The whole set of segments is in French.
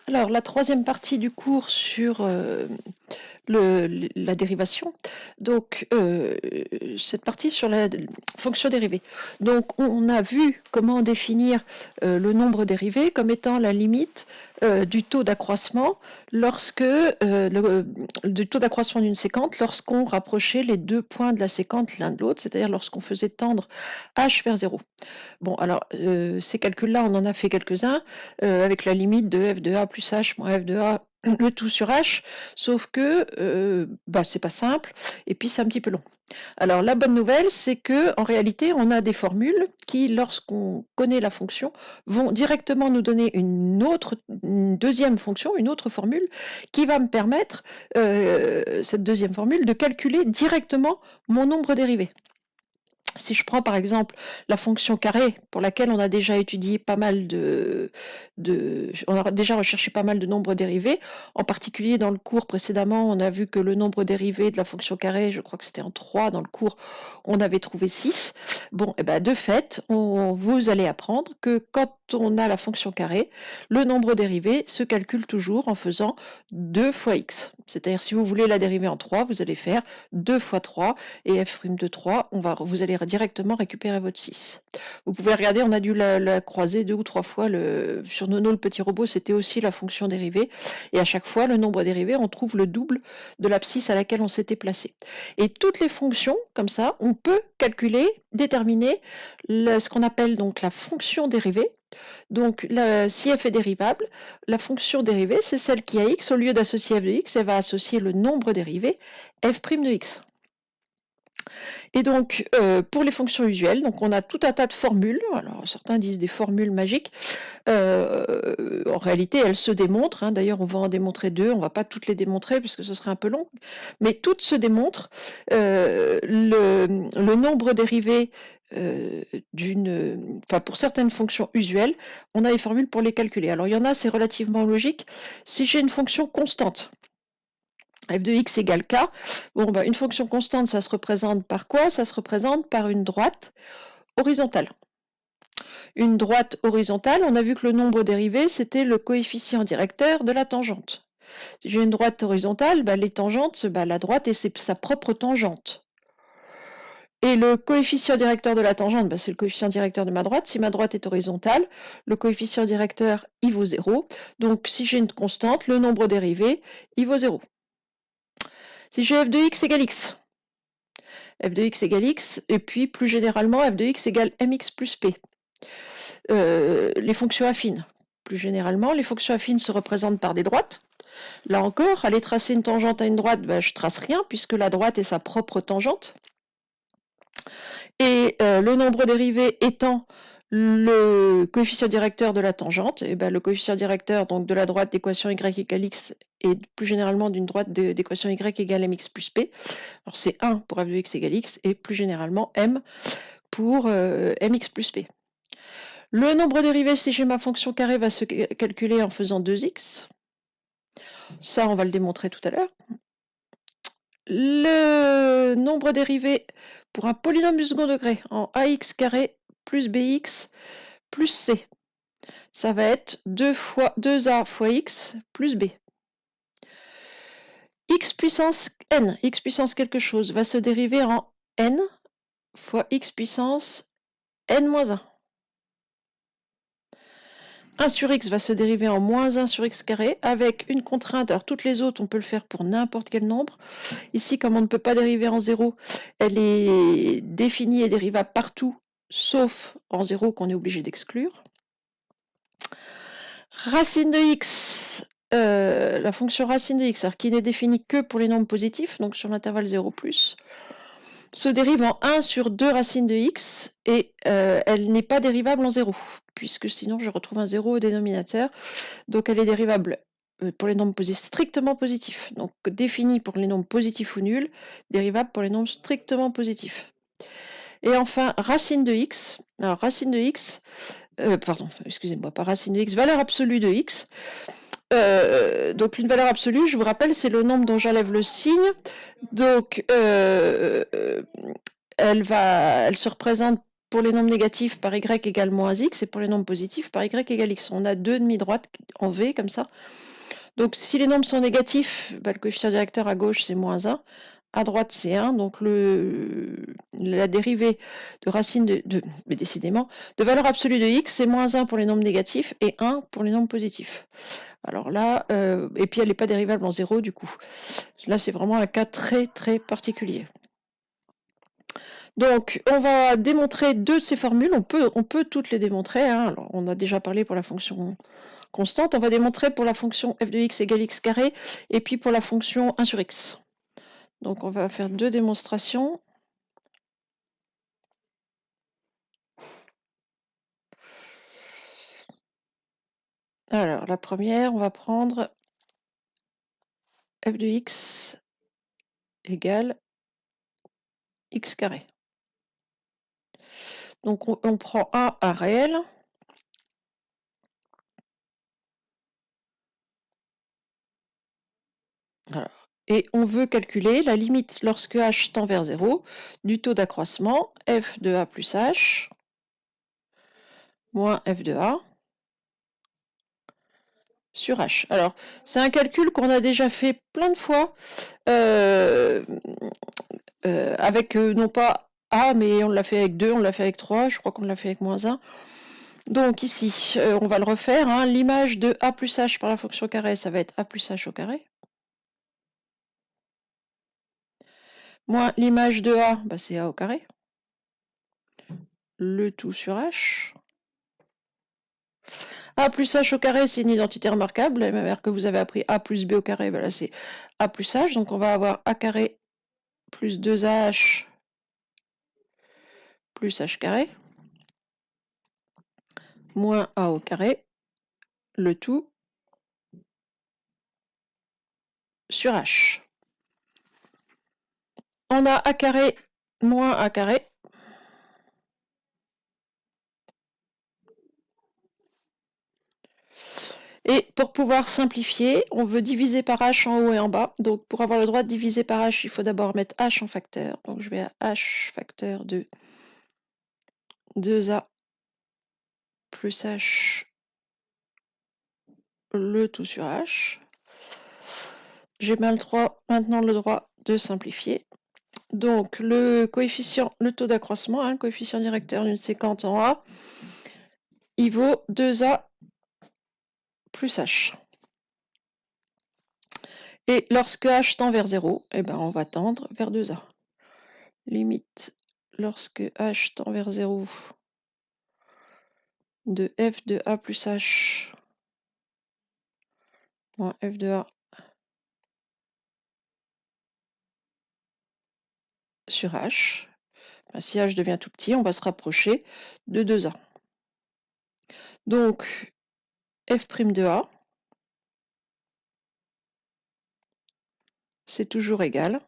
Alors, la troisième partie du cours sur la dérivation, donc cette partie sur la fonction dérivée. Donc, on a vu comment définir le nombre dérivé comme étant la limite du taux d'accroissement du taux d'accroissement d'une séquente lorsqu'on rapprochait les deux points de la séquente l'un de l'autre, c'est-à-dire lorsqu'on faisait tendre h vers 0. Bon, alors, ces calculs-là, on en a fait quelques-uns, avec la limite de f de a plus h moins f de a, le tout sur h, sauf que c'est pas simple, et puis c'est un petit peu long. Alors, la bonne nouvelle, c'est que en réalité, on a des formules qui, lorsqu'on connaît la fonction, vont directement nous donner une deuxième fonction, une autre formule, qui va me permettre, cette deuxième formule, de calculer directement mon nombre dérivé. Si je prends par exemple la fonction carré, pour laquelle on a déjà étudié pas mal on a déjà recherché pas mal de nombres dérivés, en particulier dans le cours précédemment, on a vu que le nombre dérivé de la fonction carré, je crois que c'était en 3 dans le cours, on avait trouvé 6. Bon, et ben de fait, vous allez apprendre que quand on a la fonction carré, le nombre dérivé se calcule toujours en faisant 2 fois x. C'est-à-dire si vous voulez la dériver en 3, vous allez faire 2 fois 3, et f' de 3, vous allez directement récupérer votre 6. Vous pouvez regarder, on a dû la croiser 2 ou 3 fois sur Nono le petit robot, c'était aussi la fonction dérivée, et à chaque fois, le nombre dérivé, on trouve le double de l'abscisse à laquelle on s'était placé. Et toutes les fonctions, comme ça, on peut calculer, déterminer ce qu'on appelle donc la fonction dérivée. Donc, si f est dérivable, la fonction dérivée, c'est celle qui a x, au lieu d'associer f de x, elle va associer le nombre dérivé, f' de x. Et donc, pour les fonctions usuelles, donc on a tout un tas de formules. Alors, certains disent des formules magiques. En réalité, elles se démontrent. Hein. D'ailleurs, on va en démontrer 2. On ne va pas toutes les démontrer parce que ce serait un peu long. Mais toutes se démontrent. Le nombre dérivé pour certaines fonctions usuelles, on a des formules pour les calculer. Alors, il y en a, c'est relativement logique. Si j'ai une fonction constante, f de x égale k. Bon, une fonction constante, ça se représente par quoi? Ça se représente par une droite horizontale. Une droite horizontale, on a vu que le nombre dérivé, c'était le coefficient directeur de la tangente. Si j'ai une droite horizontale, les tangentes, la droite est sa propre tangente. Et le coefficient directeur de la tangente, c'est le coefficient directeur de ma droite. Si ma droite est horizontale, le coefficient directeur, il vaut 0. Donc, si j'ai une constante, le nombre dérivé, il vaut 0. Si j'ai f de x égale x, f de x égale x, et puis plus généralement f de x égale mx plus p. Les fonctions affines. Plus généralement, les fonctions affines se représentent par des droites. Là encore, aller tracer une tangente à une droite, je trace rien, puisque la droite est sa propre tangente. Et le nombre dérivé étant le coefficient directeur de la tangente, et le coefficient directeur donc, de la droite d'équation y égale x et plus généralement d'une droite d'équation y égale mx plus p. Alors c'est 1 pour f de x égale x et plus généralement m pour mx plus p. Le nombre dérivé, si j'ai ma fonction carrée, va se calculer en faisant 2x. Ça, on va le démontrer tout à l'heure. Le nombre dérivé pour un polynôme du second degré en ax carré plus bx plus c. Ça va être 2a fois x plus b. X puissance n, x puissance quelque chose, va se dériver en n fois x puissance n moins 1. 1 sur x va se dériver en moins 1 sur x carré avec une contrainte. Alors toutes les autres, on peut le faire pour n'importe quel nombre. Ici, comme on ne peut pas dériver en 0, elle est définie et dérivable partout, sauf en 0 qu'on est obligé d'exclure. Racine de x, la fonction racine de x, alors qui n'est définie que pour les nombres positifs, donc sur l'intervalle 0+, se dérive en 1 sur 2 racines de x et elle n'est pas dérivable en 0, puisque sinon je retrouve un 0 au dénominateur. Donc elle est dérivable pour les nombres strictement positifs. Donc définie pour les nombres positifs ou nuls, dérivable pour les nombres strictement positifs. Et enfin, racine de x. Alors racine de x, excusez-moi, pas racine de x, valeur absolue de x. Donc une valeur absolue, je vous rappelle, c'est le nombre dont j'enlève le signe. Donc elle se représente pour les nombres négatifs par y égale moins x, et pour les nombres positifs par y égale x. On a deux demi-droites en V, comme ça. Donc si les nombres sont négatifs, bah, le coefficient directeur à gauche, c'est moins 1. À droite, c'est 1. Donc la dérivée de racine mais décidément, de valeur absolue de x, c'est moins 1 pour les nombres négatifs et 1 pour les nombres positifs. Alors là, et puis elle n'est pas dérivable en 0 du coup. Là, c'est vraiment un cas très très particulier. Donc, on va démontrer deux de ces formules. On peut toutes les démontrer, hein. Alors, on a déjà parlé pour la fonction constante. On va démontrer pour la fonction f de x égale x carré, et puis pour la fonction 1 sur x. Donc, on va faire deux démonstrations. Alors, la première, on va prendre f de x égale x carré. Donc, on prend un réel. Alors, et on veut calculer la limite lorsque h tend vers 0 du taux d'accroissement f de a plus h moins f de a sur h. Alors, c'est un calcul qu'on a déjà fait plein de fois avec non pas a, mais on l'a fait avec 2, on l'a fait avec 3, je crois qu'on l'a fait avec moins 1. Donc ici, on va le refaire. Hein. L'image de a plus h par la fonction carré, ça va être a plus h au carré. Moins l'image de a, bah, c'est a au carré. Le tout sur h. A plus h au carré, c'est une identité remarquable. La même manière que vous avez appris a plus b au carré, voilà, c'est a plus h. Donc on va avoir a carré plus 2ah plus h carré moins a au carré, le tout sur h. On a a carré moins a carré. Et pour pouvoir simplifier, on veut diviser par h en haut et en bas. Donc pour avoir le droit de diviser par h, il faut d'abord mettre h en facteur. Donc je vais à h facteur de 2a plus h le tout sur h. J'ai maintenant le droit de simplifier. Donc le coefficient, le taux d'accroissement, hein, le coefficient directeur d'une séquence en A, il vaut 2a plus h. Et lorsque h tend vers 0, eh ben, on va tendre vers 2a. Limite, lorsque h tend vers 0 de f de a plus h moins f de a sur h, ben, si h devient tout petit, on va se rapprocher de 2a. Donc, f' de a, c'est toujours égal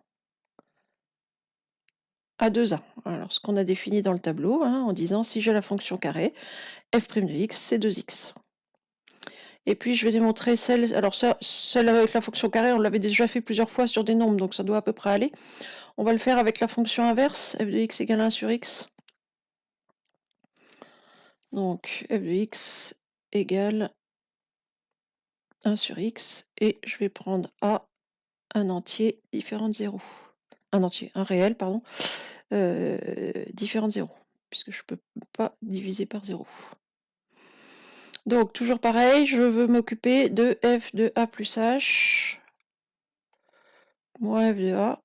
à 2a. Alors, ce qu'on a défini dans le tableau, hein, en disant si j'ai la fonction carré, f' de x, c'est 2x. Et puis, je vais démontrer celle, alors ça, celle avec la fonction carré, on l'avait déjà fait plusieurs fois sur des nombres, donc ça doit à peu près aller. On va le faire avec la fonction inverse, f de x égale 1 sur x. Donc, f de x égale 1 sur x, et je vais prendre a un entier différent de 0. Un entier, un réel, pardon, différent de 0, puisque je ne peux pas diviser par 0. Donc, toujours pareil, je veux m'occuper de f de a plus h moins f de a.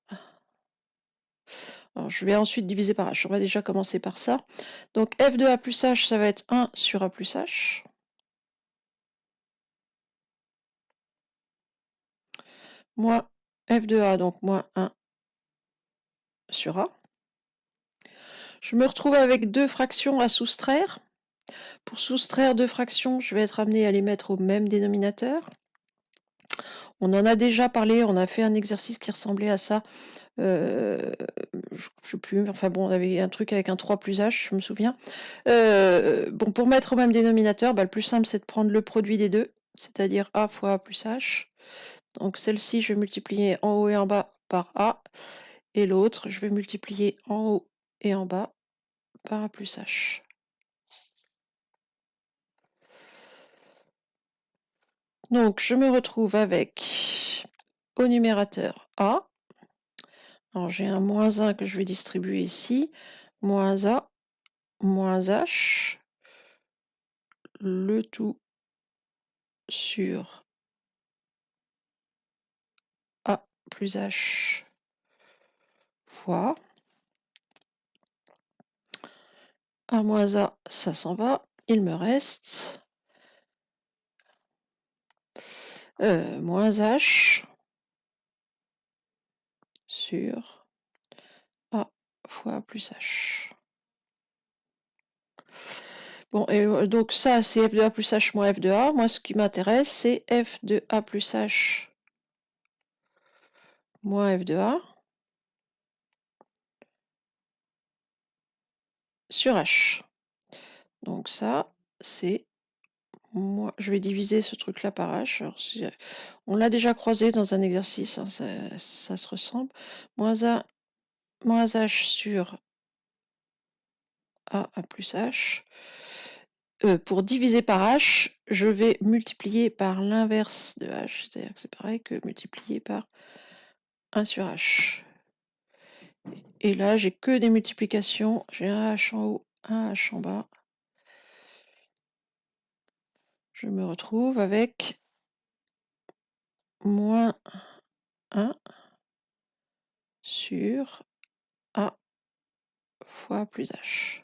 Alors, je vais ensuite diviser par h. On va déjà commencer par ça. Donc, f de a plus h, ça va être 1 sur a plus h. Moins f de a, donc moins 1 sur a. Je me retrouve avec deux fractions à soustraire. Pour soustraire deux fractions, je vais être amené à les mettre au même dénominateur. On en a déjà parlé, on a fait un exercice qui ressemblait à ça. Je ne sais plus, enfin bon, on avait un truc avec un 3 plus h, je me souviens. Bon, pour mettre au même dénominateur, bah, le plus simple, c'est de prendre le produit des deux, c'est-à-dire a fois a plus h. Donc celle-ci, je vais multiplier en haut et en bas par a, et l'autre, je vais multiplier en haut et en bas par A plus H. Donc, je me retrouve avec au numérateur A. Alors, j'ai un moins 1 que je vais distribuer ici. Moins A, moins H, le tout sur A plus H fois A moins A, ça s'en va. Il me reste moins H sur A fois A plus H. Bon, et donc ça, c'est f de A plus H moins f de A. Moi, ce qui m'intéresse, c'est f de A plus H moins f de A sur H. Donc ça, c'est... Moi, je vais diviser ce truc-là par H. Alors, on l'a déjà croisé dans un exercice, hein, ça se ressemble. Moins A, moins H sur A plus H. Pour diviser par H, je vais multiplier par l'inverse de H, c'est-à-dire que c'est pareil que multiplier par 1 sur H. Et là, j'ai que des multiplications. J'ai un H en haut, un H en bas. Je me retrouve avec moins 1 sur A fois plus H.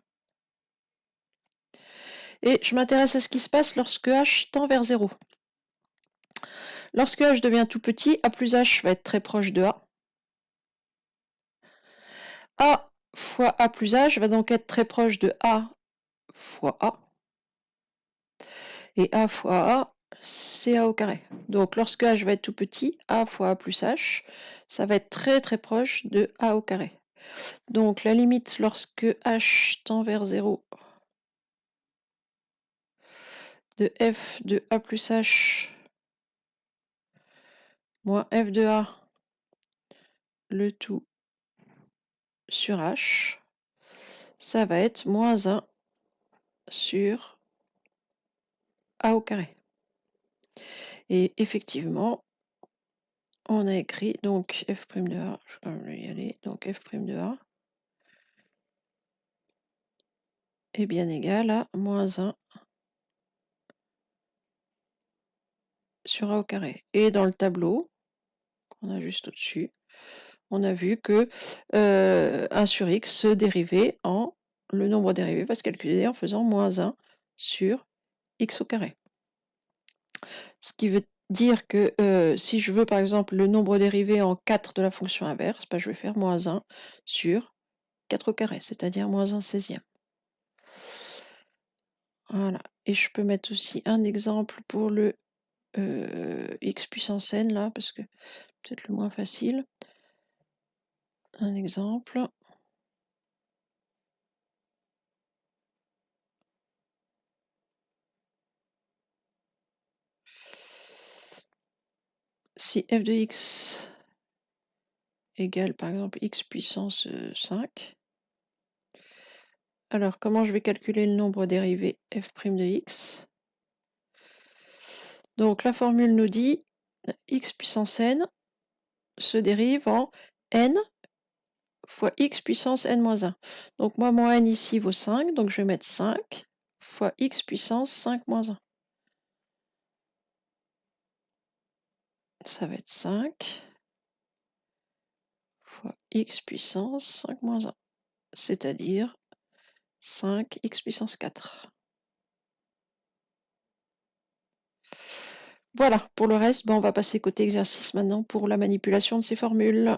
Et je m'intéresse à ce qui se passe lorsque H tend vers 0. Lorsque H devient tout petit, A plus H va être très proche de A. A fois A plus H va donc être très proche de A fois A. Et A fois A, c'est A au carré. Donc lorsque H va être tout petit, A fois A plus H, ça va être très très proche de A au carré. Donc la limite lorsque H tend vers 0 de f de A plus H moins f de A, le tout sur H, ça va être moins 1 sur A au carré. Et effectivement, on a écrit donc f' de A, je vais quand même y aller, donc f' de A est bien égal à moins 1 sur A au carré. Et dans le tableau, qu'on a juste au-dessus, on a vu que 1 sur x se dérivait en... Le nombre dérivé va se calculer en faisant moins 1 sur x au carré. Ce qui veut dire que si je veux par exemple le nombre dérivé en 4 de la fonction inverse, bah, je vais faire moins 1 sur 4 au carré, c'est-à-dire moins 1/16e. Voilà. Et je peux mettre aussi un exemple pour le x puissance n, là, parce que peut-être le moins facile. Un exemple. Si f de x égale par exemple x puissance 5, alors comment je vais calculer le nombre dérivé f' de x? Donc la formule nous dit x puissance n se dérive en n fois x puissance n-1. Donc moi, mon n ici vaut 5, donc je vais mettre 5 fois x puissance 5-1. Ça va être 5 fois x puissance 5-1, c'est-à-dire 5x puissance 4. Voilà, pour le reste, on va passer côté exercice maintenant pour la manipulation de ces formules.